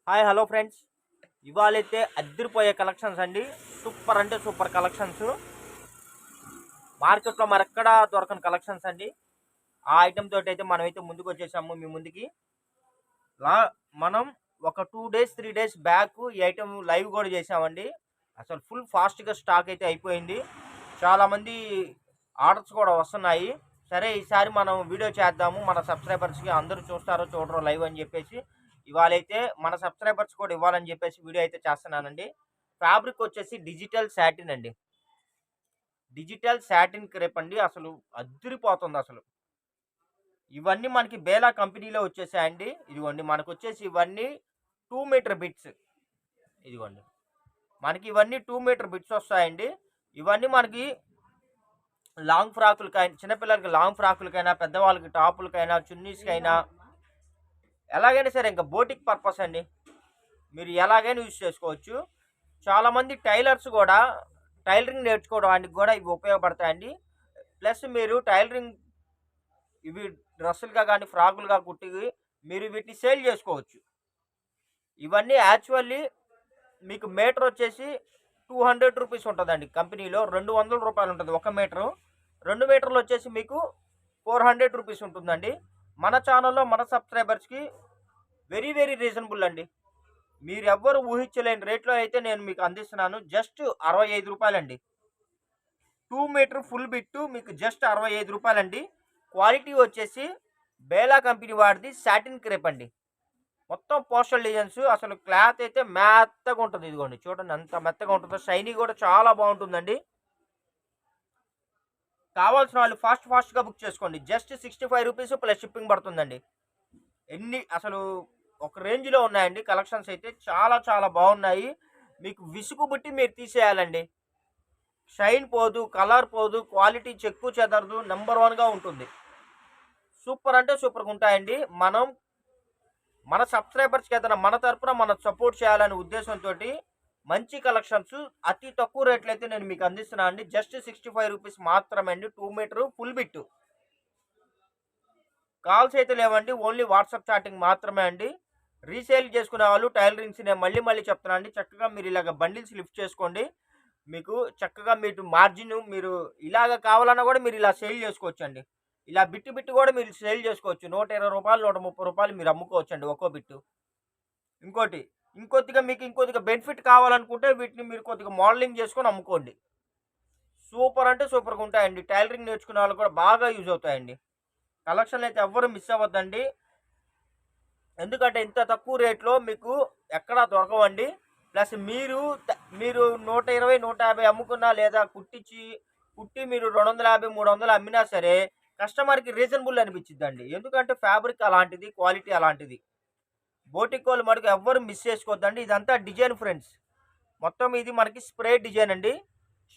Hi hello friends, ఇవాళైతే అద్దరిపోయే collections అండి. Super అంటే super collections. మార్కెట్లో మరెక్కడా దొరకని కలెక్షన్స్ అండి. ఆ ఐటెం తోటి అయితే మనమైతే ముందుకు వచ్చేసాము మీ ముందుకి. లా మనం ఒక 2 డేస్ 3 డేస్ బ్యాక్ ఈ ఐటెం లైవ్ కూడా చేసామండి. అసలు ఫుల్ ఫాస్ట్గా స్టాక్ అయితే అయిపోయింది. చాలామంది ఆర్డర్స్ కూడా వస్తున్నాయి. సరే ఈసారి మనం వీడియో చేద్దాము, మన సబ్స్క్రైబర్స్కి అందరూ చూస్తారో చూడరో లైవ్ అని చెప్పేసి ఇవాళైతే మన సబ్స్క్రైబర్స్ కూడా ఇవ్వాలని చెప్పేసి వీడియో అయితే చేస్తున్నానండి. ఫ్యాబ్రిక్ వచ్చేసి డిజిటల్ సాటిన్ అండి. డిజిటల్ సాటిన్ క్రేప్ అండి. అసలు అద్దరిపోతుంది అసలు. ఇవన్నీ మనకి బేలా కంపెనీలో వచ్చేసాయండి. ఇదిగోండి మనకు వచ్చేసి ఇవన్నీ 2 మీటర్ బిట్స్. ఇదిగోండి మనకి ఇవన్నీ 2 మీటర్ బిట్స్ వస్తాయండి. ఇవన్నీ మనకి లాంగ్ ఫ్రాకులకైనా, చిన్నపిల్లలకి లాంగ్ ఫ్రాకులకైనా, పెద్దవాళ్ళకి టాపులకైనా, చున్నీస్కైనా, ఎలాగైనా సరే ఇంకా బోటిక్ పర్పస్ అండి. మీరు ఎలాగైనా యూజ్ చేసుకోవచ్చు. చాలామంది టైలర్స్ కూడా టైలరింగ్ నేర్చుకోవడానికి కూడా ఇవి ఉపయోగపడతాయండి. ప్లస్ మీరు టైలరింగ్ ఇవి డ్రెస్సులుగా కానీ ఫ్రాకులుగా కుట్టి మీరు వీటిని సేల్ చేసుకోవచ్చు. ఇవన్నీ యాక్చువల్లీ మీకు మీటర్ వచ్చేసి 200 రూపీస్ ఉంటుందండి. కంపెనీలో 200 రూపాయలు ఉంటుంది ఒక మీటరు. 2 మీటర్లు వచ్చేసి మీకు 400 రూపీస్ ఉంటుందండి. మన ఛానల్లో మన సబ్స్క్రైబర్స్కి వెరీ వెరీ రీజనబుల్ అండి. మీరు ఎవ్వరు ఊహించలేని రేట్లో అయితే నేను మీకు అందిస్తున్నాను. జస్ట్ 65 రూపాయలండి. 2 మీటర్ ఫుల్ బిట్టు మీకు జస్ట్ 65 రూపాయలండి. క్వాలిటీ వచ్చేసి బేలా కంపెనీ వాడిది సాటిన్ క్రేప్ అండి. మొత్తం పోస్టల్ డిజైన్స్. అసలు క్లాత్ అయితే మెత్తగా ఉంటుంది. ఇదిగోండి చూడండి ఎంత మెత్తగా ఉంటుందో. షైనీ కూడా చాలా బాగుంటుందండి. కావాల్సిన వాళ్ళు ఫాస్ట్గా బుక్ చేసుకోండి. జస్ట్ 65 రూపీస్ ప్లస్ షిప్పింగ్ పడుతుందండి. అసలు ఒక రేంజ్లో ఉన్నాయండి కలెక్షన్స్ అయితే. చాలా చాలా బాగున్నాయి. మీకు విసుగు బుట్టి మీరు తీసేయాలండి. షైన్ పోదు, కలర్ పోదు, క్వాలిటీ చెక్కు చెదరదు, నెంబర్ 1గా ఉంటుంది. సూపర్ అంటే సూపర్గా ఉంటాయండి. మన సబ్స్క్రైబర్స్కి ఏదైనా మన తరపున మనం సపోర్ట్ చేయాలనే ఉద్దేశంతో మంచి కలెక్షన్స్ అతి తక్కువ రేట్లు అయితే నేను మీకు అందిస్తున్నాను అండి. జస్ట్ 65 రూపీస్ మాత్రమే అండి. 2 మీటర్ ఫుల్ బిట్టు. కాల్స్ అయితే లేవండి, ఓన్లీ వాట్సాప్ చాటింగ్ మాత్రమే అండి. రీసేల్ చేసుకునే వాళ్ళు టైలరింగ్స్ నేను మళ్ళీ చెప్తున్నాను అండి. చక్కగా మీరు ఇలాగ బండిల్స్ లిఫ్ట్ చేసుకోండి. మీకు చక్కగా మీరు మార్జిన్ మీరు ఇలాగ కావాలన్నా కూడా మీరు ఇలా సేల్ చేసుకోవచ్చు అండి. ఇలా బిట్టు కూడా మీరు సేల్ చేసుకోవచ్చు. 120 రూపాయలు 130 రూపాయలు మీరు అమ్ముకోవచ్చు అండి ఒక్కో బిట్టు. ఇంకొద్దిగా బెనిఫిట్ కావాలనుకుంటే వీటిని మీరు కొద్దిగా మోడలింగ్ చేసుకొని అమ్ముకోండి. సూపర్ అంటే సూపర్గా ఉంటాయండి. టైలరింగ్ నేర్చుకునే వాళ్ళు కూడా బాగా యూజ్ అవుతాయండి. కలెక్షన్ అయితే ఎవ్వరు మిస్ అవ్వద్దండి. ఎందుకంటే ఇంత తక్కువ రేట్లో మీకు ఎక్కడా దొరకవండి. ప్లస్ మీరు 120 150 అమ్ముకున్నా లేదా కుట్టి మీరు 250 300 అమ్మినా సరే కస్టమర్కి రీజనబుల్ అనిపించిద్దండి. ఎందుకంటే ఫ్యాబ్రిక్ అలాంటిది, క్వాలిటీ అలాంటిది. బోటిక్ వాళ్ళు మటుకు ఎవ్వరు మిస్ చేసుకోవద్దండి. ఇదంతా డిజైన్ ఫ్రెండ్స్. మొత్తం ఇది మనకి స్ప్రే డిజైన్ అండి.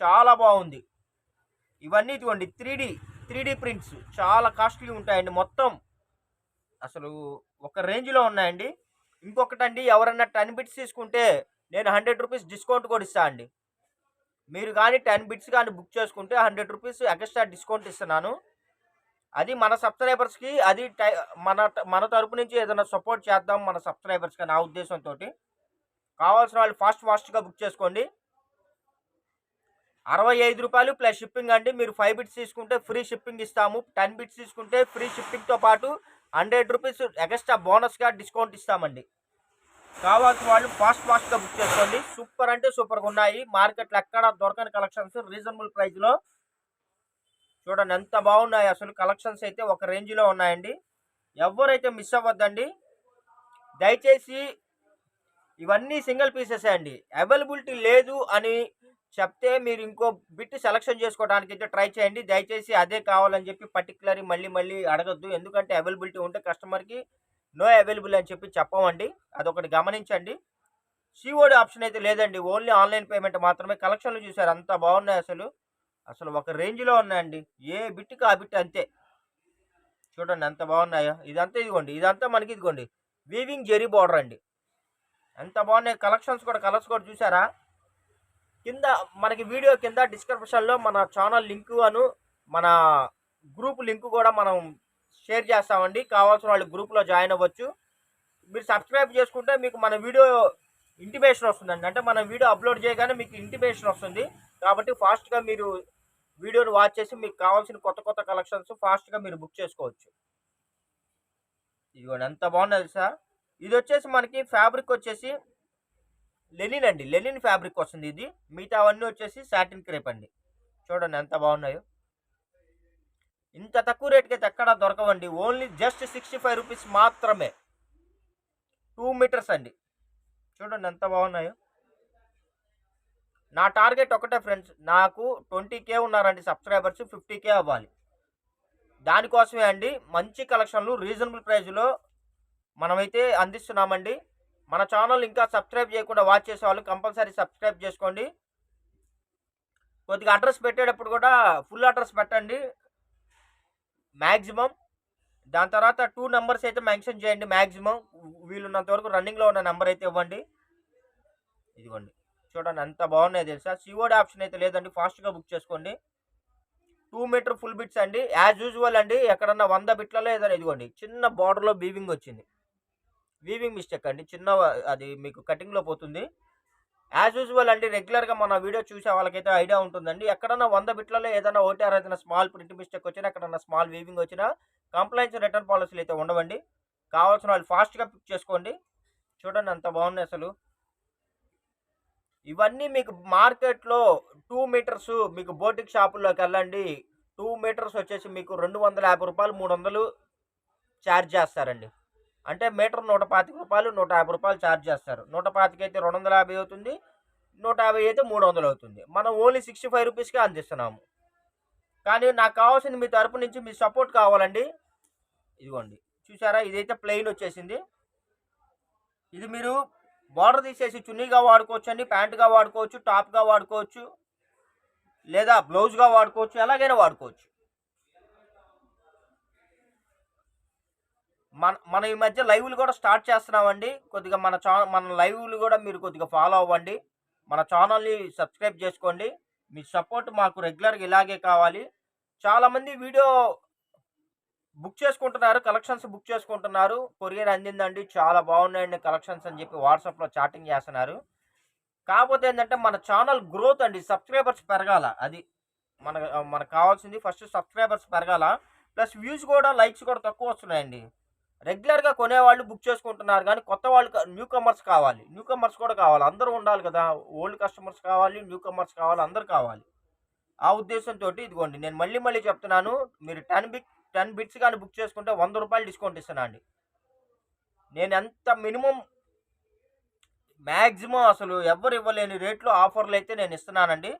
చాలా బాగుంది. ఇవన్నీ ఇదిగోండి 3D ప్రింట్స్ చాలా కాస్ట్లీ ఉంటాయండి. మొత్తం అసలు ఒక రేంజ్లో ఉన్నాయండి. ఇంకొకటండి, ఎవరన్నా 10 బిట్స్ తీసుకుంటే నేను 100 రూపీస్ డిస్కౌంట్ కూడా ఇస్తాను అండి. మీరు కానీ 10 బిట్స్ కానీ బుక్ చేసుకుంటే 100 రూపీస్ ఎక్స్ట్రా డిస్కౌంట్ ఇస్తున్నాను. అది మన సబ్స్క్రైబర్స్కి, అది మన తరపు నుంచి ఏదైనా సపోర్ట్ చేద్దాం మన సబ్స్క్రైబర్స్కి నా ఉద్దేశంతో. కావాల్సిన వాళ్ళు ఫాస్ట్గా బుక్ చేసుకోండి. 65 రూపాయలు ప్లస్ షిప్పింగ్ అండి. మీరు 5 బిట్స్ తీసుకుంటే ఫ్రీ షిప్పింగ్ ఇస్తాము. 10 బిట్స్ తీసుకుంటే ఫ్రీ షిప్పింగ్తో పాటు 100 రూపీస్ ఎక్స్ట్రా బోనస్గా డిస్కౌంట్ ఇస్తామండి. కావాల్సిన వాళ్ళు ఫాస్ట్గా బుక్ చేసుకోండి. సూపర్ అంటే సూపర్గా ఉన్నాయి. మార్కెట్లో ఎక్కడ దొరకని కలెక్షన్స్ రీజనబుల్ ప్రైస్లో. చూడండి ఎంత బాగున్నాయి. అసలు కలెక్షన్స్ అయితే ఒక రేంజ్లో ఉన్నాయండి. ఎవరైతే మిస్ అవ్వద్దండి దయచేసి. ఇవన్నీ సింగిల్ పీసెస్ అండి. అవైలబిలిటీ లేదు అని చెప్తే మీరు ఇంకో బిట్ సెలెక్షన్ చేసుకోవడానికి అయితే ట్రై చేయండి. దయచేసి అదే కావాలని చెప్పి పర్టికులర్ మళ్ళీ అడగద్దు. ఎందుకంటే అవైలబిలిటీ ఉంటే కస్టమర్కి నో అవైలబుల్ అని చెప్పి చెప్పమండి. అదొకటి గమనించండి. సిఓడి ఆప్షన్ అయితే లేదండి. ఓన్లీ ఆన్లైన్ పేమెంట్ మాత్రమే. కలెక్షన్లు చూసారు అంత బాగున్నాయి. అసలు ఒక రేంజ్లో ఉన్నాయండి. ఏ బిట్కి ఆ బిట్ అంతే. చూడండి ఎంత బాగున్నాయో. ఇదంతా మనకి ఇదిగోండి వీవింగ్ జెరీ బార్డర్ అండి. ఎంత బాగున్నాయి కలెక్షన్స్ కూడా. కలర్స్ కూడా చూసారా. కింద మనకి వీడియో కింద డిస్క్రిప్షన్లో మన ఛానల్ లింకు మన గ్రూప్ లింకు కూడా మనం షేర్ చేస్తామండి. కావాల్సిన వాళ్ళు గ్రూప్లో జాయిన్ అవ్వచ్చు. మీరు సబ్స్క్రైబ్ చేసుకుంటే మీకు మన వీడియో ఇంటిమేషన్ వస్తుందండి. అంటే మన వీడియో అప్లోడ్ చేయగానే మీకు ఇంటిమేషన్ వస్తుంది. కాబట్టి ఫాస్ట్గా మీరు వీడియోని వాచ్ చేసి మీకు కావాల్సిన కొత్త కొత్త కలెక్షన్స్ ఫాస్ట్గా మీరు బుక్ చేసుకోవచ్చు. ఇదిగోండి ఎంత బాగున్నది సార్. ఇది వచ్చేసి మనకి ఫ్యాబ్రిక్ వచ్చేసి లెనిన్ అండి, లెనిన్ ఫ్యాబ్రిక్ వస్తుంది ఇది. మిగతా అవన్నీ వచ్చేసి సాటిన్ క్రేప్ అండి. చూడండి ఎంత బాగున్నాయో. ఇంత తక్కువ రేట్కి అయితే ఎక్కడా దొరకవండి. ఓన్లీ జస్ట్ 65 రూపీస్ మాత్రమే. 2 మీటర్స్ అండి. చూడండి ఎంత బాగున్నాయో. నా టార్గెట్ ఒకటే ఫ్రెండ్స్, నాకు 20K ఉన్నారండి సబ్స్క్రైబర్స్, 50K అవ్వాలి. దానికోసమే అండి మంచి కలెక్షన్లు రీజనబుల్ ప్రైస్లో మనమైతే అందిస్తున్నామండి. మన ఛానల్ ఇంకా సబ్స్క్రైబ్ చేయకుండా వాచ్ చేసే వాళ్ళు కంపల్సరీ సబ్స్క్రైబ్ చేసుకోండి. కొద్దిగా అడ్రస్ పెట్టేటప్పుడు కూడా ఫుల్ అడ్రస్ పెట్టండి మ్యాక్సిమం. దాని తర్వాత 2 నెంబర్స్ అయితే మెన్షన్ చేయండి మ్యాక్సిమం. వీలున్నంత వరకు రన్నింగ్లో ఉన్న నెంబర్ అయితే ఇవ్వండి. ఇదిగోండి చూడండి ఎంత బాగున్నాయి తెలుసా. సిఓడి ఆప్షన్ అయితే లేదండి, ఫాస్ట్గా బుక్ చేసుకోండి. 2 మీటర్ ఫుల్ బిట్స్ అండి, యాజ్ యూజువల్ అండి. ఎక్కడన్నా 100 బిట్లలో ఏదైనా ఇదిగోండి చిన్న బార్డర్లో వీవింగ్ వచ్చింది, వీవింగ్ మిస్టేక్ అండి, చిన్న అది మీకు కటింగ్లో పోతుంది. యాజ్ యూజువల్ అండి, రెగ్యులర్గా మన వీడియో చూసే వాళ్ళకైతే ఐడియా ఉంటుందండి. ఎక్కడన్నా 100 బిట్లలో ఏదైనా ఓటీఆర్ ఏదైనా స్మాల్ ప్రింట్ మిస్టేక్ వచ్చినా, ఎక్కడన్నా స్మాల్ వీవింగ్ వచ్చినా కంప్లైంట్స్ రిటర్న్ పాలసీలు అయితే ఉండవండి. కావాల్సిన వాళ్ళు ఫాస్ట్గా పిక్ చేసుకోండి. చూడండి ఎంత బాగున్నాయి అసలు. ఇవన్నీ మీకు మార్కెట్లో 2 మీటర్స్ మీకు బోటిక్ షాపుల్లోకి వెళ్ళండి. 2 మీటర్స్ వచ్చేసి మీకు 250 రూపాయలు 300 ఛార్జ్ చేస్తారండి. అంటే మీటర్ 125 రూపాయలు 150 రూపాయలు ఛార్జ్ చేస్తారు. 125 అయితే 250 అవుతుంది, 150 అయితే 300 అవుతుంది. మనం ఓన్లీ 65 రూపీస్కే అందిస్తున్నాము. కానీ నాకు కావాల్సింది మీ తరపు నుంచి మీ సపోర్ట్ కావాలండి. ఇదిగోండి చూసారా, ఇదైతే ప్లెయిన్ వచ్చేసింది. ఇది మీరు బార్డర్ తీసేసి చున్నీగా వాడుకోవచ్చు అండి, ప్యాంటుగా వాడుకోవచ్చు, టాప్గా వాడుకోవచ్చు, లేదా బ్లౌజ్గా వాడుకోవచ్చు, ఎలాగైనా వాడుకోవచ్చు. మన ఈ మధ్య లైవ్లు కూడా స్టార్ట్ చేస్తున్నామండి. కొద్దిగా మన లైవ్లు కూడా మీరు కొద్దిగా ఫాలో అవ్వండి. మన ఛానల్ని సబ్స్క్రైబ్ చేసుకోండి. మీ సపోర్ట్ మాకు రెగ్యులర్గా ఇలాగే కావాలి. చాలామంది వీడియో బుక్ చేసుకుంటున్నారు, కలెక్షన్స్ బుక్ చేసుకుంటున్నారు. కొరియర్ అందిందండి, చాలా బాగున్నాయండి కలెక్షన్స్ అని చెప్పి వాట్సాప్లో చాటింగ్ చేస్తున్నారు. కాకపోతే ఏంటంటే మన ఛానల్ గ్రోత్ అండి, సబ్స్క్రైబర్స్ పెరగాల. అది మనకు కావాల్సింది. ఫస్ట్ సబ్స్క్రైబర్స్ పెరగాల, ప్లస్ వ్యూస్ కూడా లైక్స్ కూడా తక్కువ వస్తున్నాయండి. రెగ్యులర్గా కొనేవాళ్ళు బుక్ చేసుకుంటున్నారు, కానీ కొత్త వాళ్ళు న్యూ కమర్స్ కావాలి, న్యూ కమర్స్ కూడా కావాలి. అందరూ ఉండాలి కదా, ఓల్డ్ కస్టమర్స్ కావాలి, న్యూ కమర్స్ కావాలి, అందరు కావాలి. ఆ ఉద్దేశంతో ఇదిగోండి నేను మళ్ళీ చెప్తున్నాను, మీరు 10 బిట్స్ కానీ బుక్ చేసుకుంటే 100 రూపాయలు డిస్కౌంట్ ఇస్తున్నా అండి. నేను ఎంత మినిమం మ్యాక్సిమం అసలు ఎవ్వరు ఇవ్వలేని రేట్లో ఆఫర్లు అయితే నేను ఇస్తున్నానండి.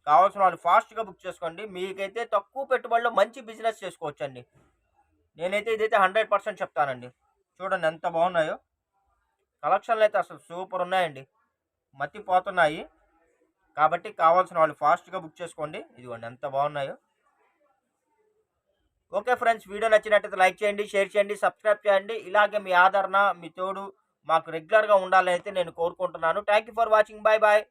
కావాల్సిన వాళ్ళు ఫాస్ట్గా బుక్ చేసుకోండి. మీకైతే తక్కువ పెట్టుబడిలో మంచి బిజినెస్ చేసుకోవచ్చండి. నేనైతే ఇదైతే 100% చెప్తానండి. చూడండి ఎంత బాగున్నాయో కలెక్షన్లు, అయితే అసలు సూపర్ ఉన్నాయండి, మతిపోతున్నాయి. కాబట్టి కావాల్సిన వాళ్ళు ఫాస్ట్గా బుక్ చేసుకోండి. ఇదిగోండి ఎంత బాగున్నాయో. ఓకే ఫ్రెండ్స్, వీడియో నచ్చినట్టయితే లైక్ చేయండి, షేర్ చేయండి, సబ్స్క్రైబ్ చేయండి. ఇలాగే మీ ఆదరణ, మీ తోడు మాకు రెగ్యులర్గా ఉండాలని అయితే నేను కోరుకుంటున్నాను. Thank you for watching. Bye bye.